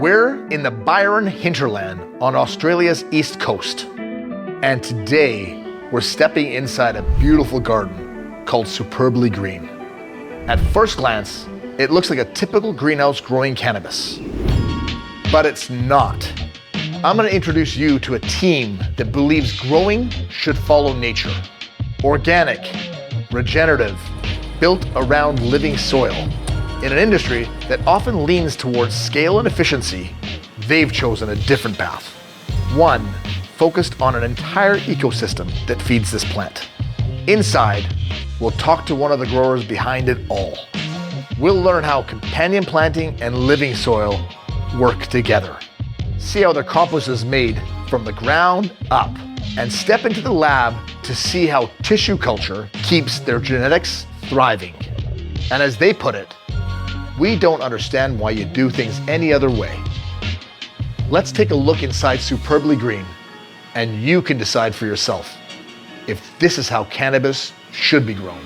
We're in the Byron hinterland on Australia's east coast. And today, we're stepping inside a beautiful garden called Superbly Green. At first glance, it looks like a typical greenhouse growing cannabis. But it's not. I'm going to introduce you to a team that believes growing should follow nature. Organic, regenerative, built around living soil. In an industry that often leans towards scale and efficiency, they've chosen a different path. One focused on an entire ecosystem that feeds this plant. Inside, we'll talk to one of the growers behind it all. We'll learn how companion planting and living soil work together. See how their compost is made from the ground up, and step into the lab to see how tissue culture keeps their genetics thriving. And as they put it, we don't understand why you do things any other way. Let's take a look inside Superbly Green, and you can decide for yourself if this is how cannabis should be grown.